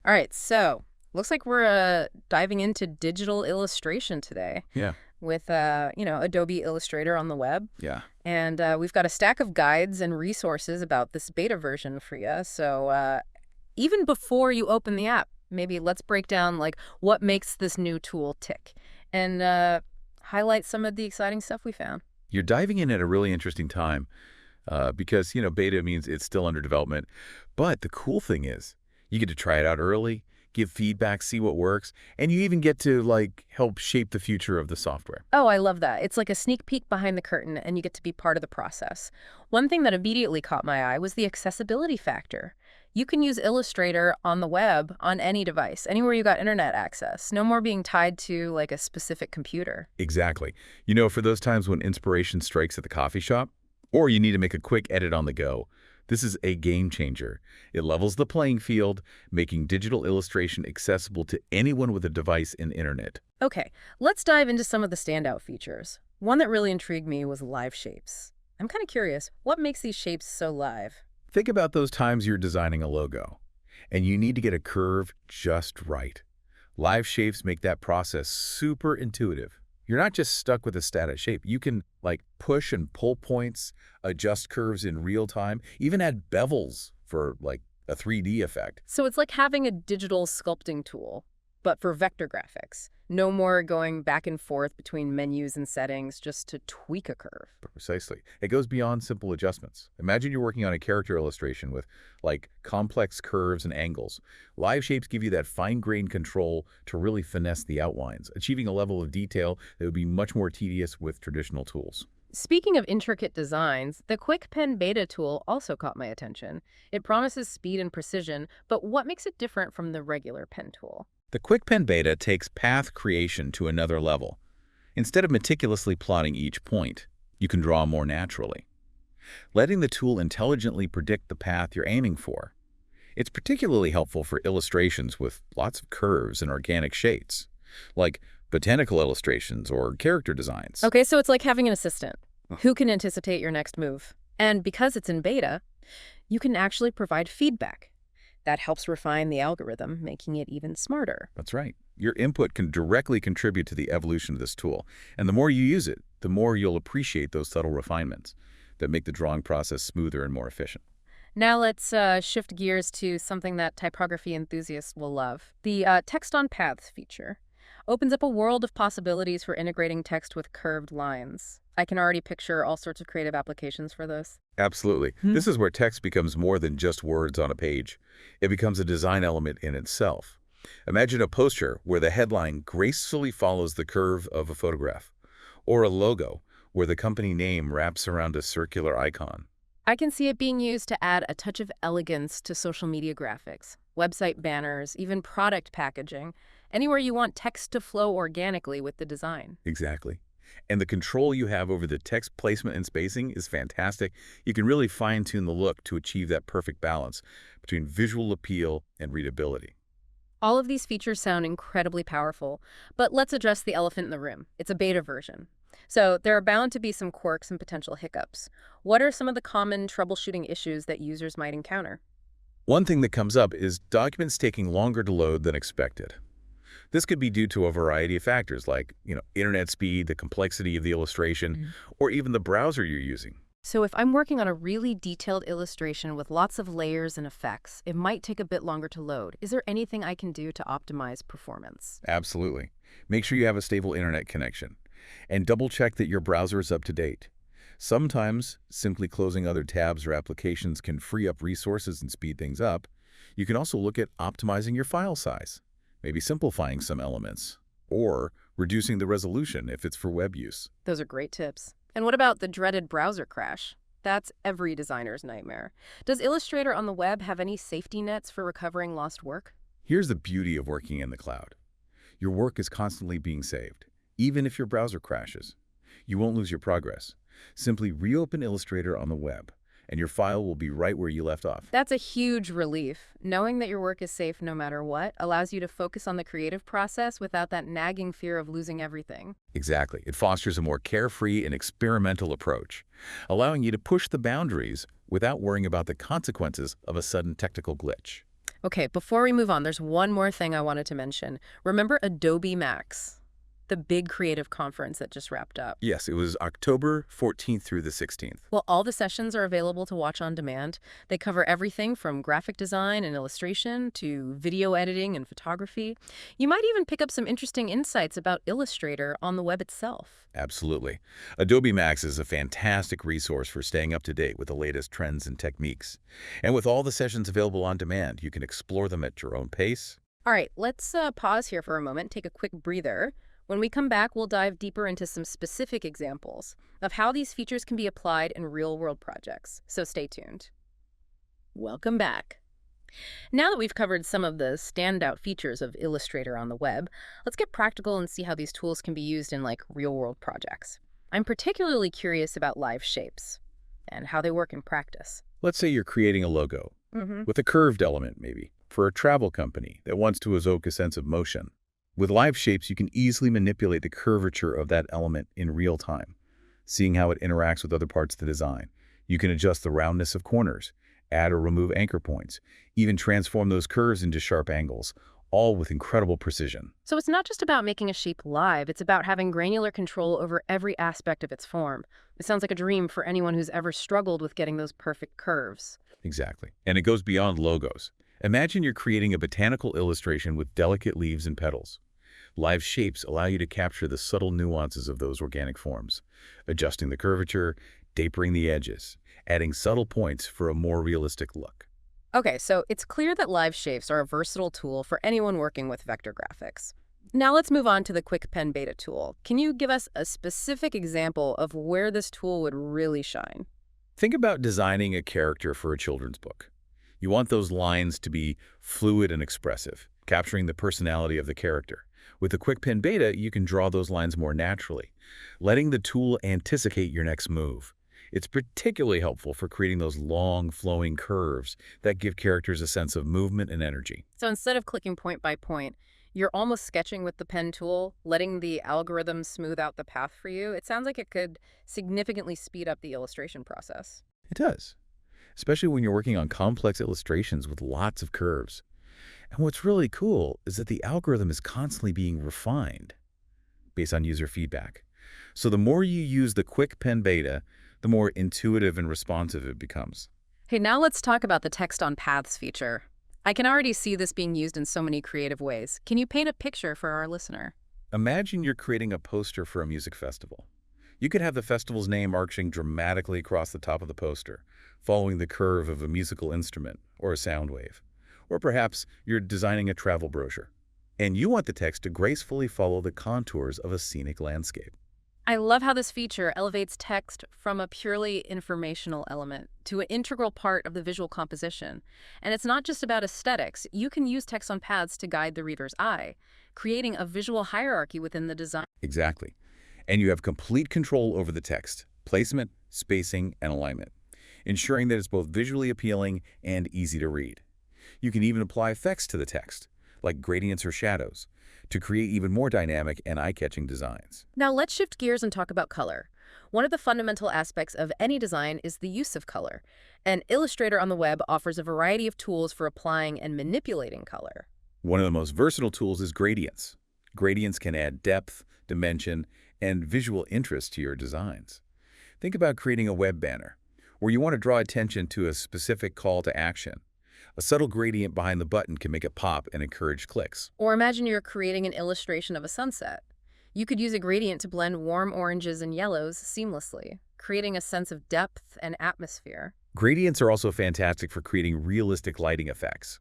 All right, so looks like we're diving into digital illustration today Yeah. with, Adobe Illustrator on the web. Yeah. And we've got a stack of guides and resources about this beta version for you. So even before you open the app, maybe let's break down like what makes this new tool tick and highlight some of the exciting stuff we found. You're diving in at a really interesting time because, beta means it's still under development. But the cool thing is you get to try it out early, give feedback, see what works, and you even get to, help shape the future of the software. Oh, I love that. It's like a sneak peek behind the curtain, and you get to be part of the process. One thing that immediately caught my eye was the accessibility factor. You can use Illustrator on the web on any device, anywhere you got internet access. No more being tied to, like, a specific computer. Exactly. For those times when inspiration strikes at the coffee shop, or you need to make a quick edit on the go, this is a game changer. It levels the playing field, making digital illustration accessible to anyone with a device and internet. Okay, let's dive into some of the standout features. One that really intrigued me was live shapes. I'm kind of curious, what makes these shapes so live? Think about those times you're designing a logo, and you need to get a curve just right. Live shapes make that process super intuitive. You're not just stuck with a static shape. You can, push and pull points, adjust curves in real time, even add bevels for, a 3D effect. So it's like having a digital sculpting tool, but for vector graphics. No more going back and forth between menus and settings just to tweak a curve. Precisely. It goes beyond simple adjustments. Imagine you're working on a character illustration with, complex curves and angles. Live shapes give you that fine-grained control to really finesse the outlines, achieving a level of detail that would be much more tedious with traditional tools. Speaking of intricate designs, the Quick Pen Beta tool also caught my attention. It promises speed and precision, but what makes it different from the regular pen tool? The Quick Pen Beta takes path creation to another level. Instead of meticulously plotting each point, you can draw more naturally, letting the tool intelligently predict the path you're aiming for. It's particularly helpful for illustrations with lots of curves and organic shapes, like botanical illustrations or character designs. Okay, so it's like having an assistant who can anticipate your next move. And because it's in beta, you can actually provide feedback. That helps refine the algorithm, making it even smarter. That's right. Your input can directly contribute to the evolution of this tool. And the more you use it, the more you'll appreciate those subtle refinements that make the drawing process smoother and more efficient. Now let's shift gears to something that typography enthusiasts will love. The Text on Paths feature opens up a world of possibilities for integrating text with curved lines. I can already picture all sorts of creative applications for this. Absolutely. This is where text becomes more than just words on a page. It becomes a design element in itself. Imagine a poster where the headline gracefully follows the curve of a photograph, or a logo where the company name wraps around a circular icon. I can see it being used to add a touch of elegance to social media graphics, website banners, even product packaging, anywhere you want text to flow organically with the design. Exactly. And the control you have over the text placement and spacing is fantastic. You can really fine-tune the look to achieve that perfect balance between visual appeal and readability. All of these features sound incredibly powerful, but let's address the elephant in the room. It's a beta version. So there are bound to be some quirks and potential hiccups. What are some of the common troubleshooting issues that users might encounter? One thing that comes up is documents taking longer to load than expected. This could be due to a variety of factors like, internet speed, the complexity of the illustration, or even the browser you're using. So if I'm working on a really detailed illustration with lots of layers and effects, it might take a bit longer to load. Is there anything I can do to optimize performance? Absolutely. Make sure you have a stable internet connection, and double-check that your browser is up to date. Sometimes, simply closing other tabs or applications can free up resources and speed things up. You can also look at optimizing your file size, maybe simplifying some elements, or reducing the resolution if it's for web use. Those are great tips. And what about the dreaded browser crash? That's every designer's nightmare. Does Illustrator on the web have any safety nets for recovering lost work? Here's the beauty of working in the cloud. Your work is constantly being saved, even if your browser crashes. You won't lose your progress. Simply reopen Illustrator on the web, and your file will be right where you left off. That's a huge relief. Knowing that your work is safe no matter what allows you to focus on the creative process without that nagging fear of losing everything. Exactly. It fosters a more carefree and experimental approach, allowing you to push the boundaries without worrying about the consequences of a sudden technical glitch. Okay, before we move on, there's one more thing I wanted to mention. Remember Adobe Max, the big creative conference that just wrapped up? Yes, it was October 14th through the 16th. Well, all the sessions are available to watch on demand. They cover everything from graphic design and illustration to video editing and photography. You might even pick up some interesting insights about Illustrator on the web itself. Absolutely. Adobe Max is a fantastic resource for staying up to date with the latest trends and techniques. And with all the sessions available on demand, you can explore them at your own pace. All right, let's pause here for a moment, take a quick breather. When we come back, we'll dive deeper into some specific examples of how these features can be applied in real-world projects. So stay tuned. Welcome back. Now that we've covered some of the standout features of Illustrator on the web, let's get practical and see how these tools can be used in real-world projects. I'm particularly curious about live shapes and how they work in practice. Let's say you're creating a logo Mm-hmm. with a curved element, maybe, for a travel company that wants to evoke a sense of motion. With live shapes, you can easily manipulate the curvature of that element in real time, seeing how it interacts with other parts of the design. You can adjust the roundness of corners, add or remove anchor points, even transform those curves into sharp angles, all with incredible precision. So it's not just about making a shape live, it's about having granular control over every aspect of its form. It sounds like a dream for anyone who's ever struggled with getting those perfect curves. Exactly. And it goes beyond logos. Imagine you're creating a botanical illustration with delicate leaves and petals. Live shapes allow you to capture the subtle nuances of those organic forms, adjusting the curvature, tapering the edges, adding subtle points for a more realistic look. Okay, so it's clear that live shapes are a versatile tool for anyone working with vector graphics. Now let's move on to the Quick Pen Beta tool. Can you give us a specific example of where this tool would really shine? Think about designing a character for a children's book. You want those lines to be fluid and expressive, capturing the personality of the character. With the Quick Pen Beta, you can draw those lines more naturally, letting the tool anticipate your next move. It's particularly helpful for creating those long, flowing curves that give characters a sense of movement and energy. So instead of clicking point by point, you're almost sketching with the pen tool, letting the algorithm smooth out the path for you. It sounds like it could significantly speed up the illustration process. It does, especially when you're working on complex illustrations with lots of curves. And what's really cool is that the algorithm is constantly being refined based on user feedback. So the more you use the Quick Pen Beta, the more intuitive and responsive it becomes. Okay, now let's talk about the text on paths feature. I can already see this being used in so many creative ways. Can you paint a picture for our listener? Imagine you're creating a poster for a music festival. You could have the festival's name arching dramatically across the top of the poster, following the curve of a musical instrument or a sound wave. Or perhaps you're designing a travel brochure, and you want the text to gracefully follow the contours of a scenic landscape. I love how this feature elevates text from a purely informational element to an integral part of the visual composition. And it's not just about aesthetics. You can use text on paths to guide the reader's eye, creating a visual hierarchy within the design. Exactly. And you have complete control over the text, placement, spacing, and alignment, ensuring that it's both visually appealing and easy to read. You can even apply effects to the text, like gradients or shadows, to create even more dynamic and eye-catching designs. Now let's shift gears and talk about color. One of the fundamental aspects of any design is the use of color. And Illustrator on the web offers a variety of tools for applying and manipulating color. One of the most versatile tools is gradients. Gradients can add depth, dimension, and visual interest to your designs. Think about creating a web banner, where you want to draw attention to a specific call to action. A subtle gradient behind the button can make it pop and encourage clicks. Or imagine you're creating an illustration of a sunset. You could use a gradient to blend warm oranges and yellows seamlessly, creating a sense of depth and atmosphere. Gradients are also fantastic for creating realistic lighting effects,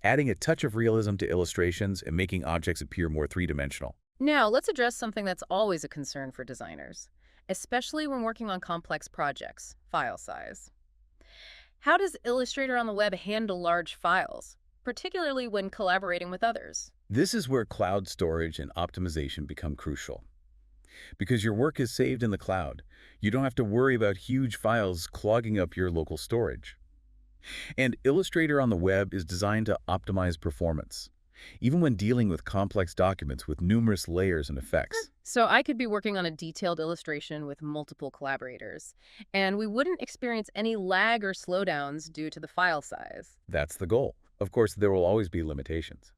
adding a touch of realism to illustrations and making objects appear more three-dimensional. Now, let's address something that's always a concern for designers, especially when working on complex projects: file size. How does Illustrator on the web handle large files, particularly when collaborating with others? This is where cloud storage and optimization become crucial. Because your work is saved in the cloud, you don't have to worry about huge files clogging up your local storage. And Illustrator on the web is designed to optimize performance, even when dealing with complex documents with numerous layers and effects. So I could be working on a detailed illustration with multiple collaborators, and we wouldn't experience any lag or slowdowns due to the file size. That's the goal. Of course, there will always be limitations,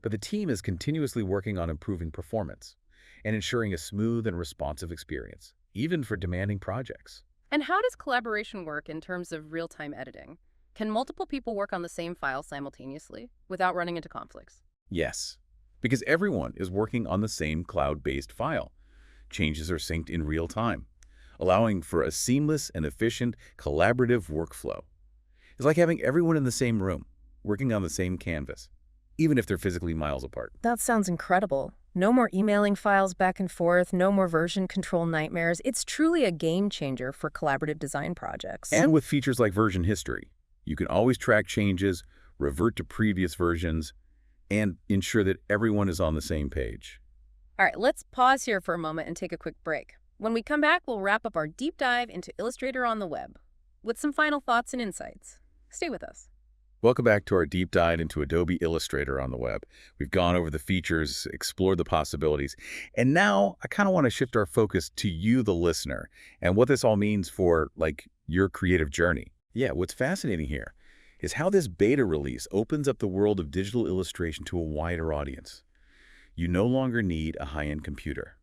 but the team is continuously working on improving performance and ensuring a smooth and responsive experience, even for demanding projects. And how does collaboration work in terms of real-time editing? Can multiple people work on the same file simultaneously without running into conflicts? Yes, because everyone is working on the same cloud-based file. Changes are synced in real time, allowing for a seamless and efficient collaborative workflow. It's like having everyone in the same room, working on the same canvas, even if they're physically miles apart. That sounds incredible. No more emailing files back and forth, no more version control nightmares. It's truly a game changer for collaborative design projects. And with features like version history, you can always track changes, revert to previous versions, and ensure that everyone is on the same page. All right, let's pause here for a moment and take a quick break. When we come back, we'll wrap up our deep dive into Illustrator on the web with some final thoughts and insights. Stay with us. Welcome back to our deep dive into Adobe Illustrator on the web. We've gone over the features, explored the possibilities, and now I kind of want to shift our focus to you, the listener, and what this all means for, your creative journey. Yeah, what's fascinating here is how this beta release opens up the world of digital illustration to a wider audience. You no longer need a high-end computer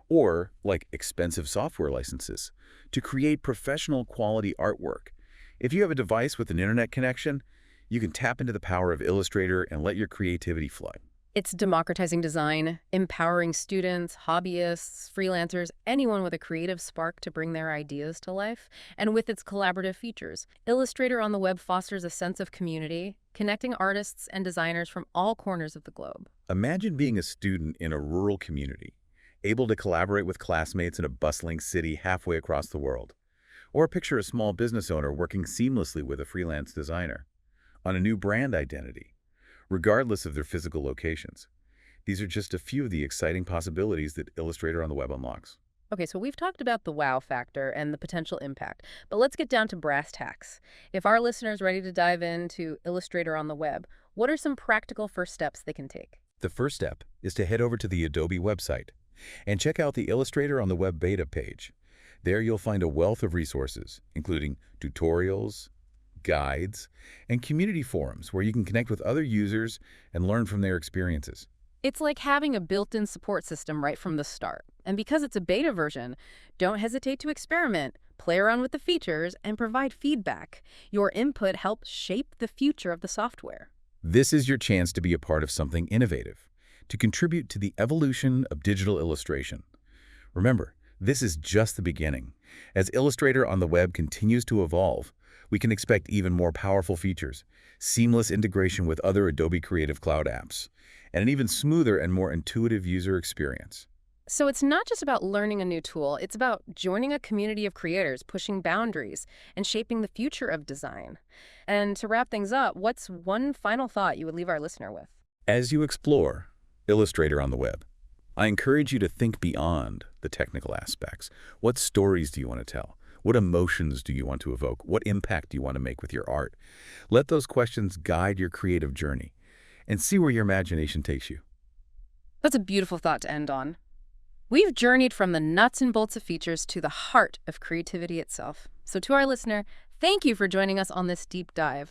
or, expensive software licenses to create professional quality artwork. If you have a device with an internet connection, you can tap into the power of Illustrator and let your creativity flow. It's democratizing design, empowering students, hobbyists, freelancers, anyone with a creative spark to bring their ideas to life. And with its collaborative features, Illustrator on the web fosters a sense of community, connecting artists and designers from all corners of the globe. Imagine being a student in a rural community, able to collaborate with classmates in a bustling city halfway across the world. Or picture a small business owner working seamlessly with a freelance designer on a new brand identity, regardless of their physical locations. These are just a few of the exciting possibilities that Illustrator on the web unlocks. Okay, so we've talked about the wow factor and the potential impact, but let's get down to brass tacks. If our listeners are ready to dive into Illustrator on the web, what are some practical first steps they can take? The first step is to head over to the Adobe website and check out the Illustrator on the web beta page. There you'll find a wealth of resources, including tutorials, guides, and community forums where you can connect with other users and learn from their experiences. It's like having a built-in support system right from the start. And because it's a beta version, don't hesitate to experiment, play around with the features, and provide feedback. Your input helps shape the future of the software. This is your chance to be a part of something innovative, to contribute to the evolution of digital illustration. Remember, this is just the beginning. As Illustrator on the web continues to evolve, we can expect even more powerful features, seamless integration with other Adobe Creative Cloud apps, and an even smoother and more intuitive user experience. So it's not just about learning a new tool, it's about joining a community of creators, pushing boundaries, and shaping the future of design. And to wrap things up, what's one final thought you would leave our listener with? As you explore Illustrator on the web, I encourage you to think beyond the technical aspects. What stories do you want to tell? What emotions do you want to evoke? What impact do you want to make with your art? Let those questions guide your creative journey and see where your imagination takes you. That's a beautiful thought to end on. We've journeyed from the nuts and bolts of features to the heart of creativity itself. So to our listener, thank you for joining us on this deep dive.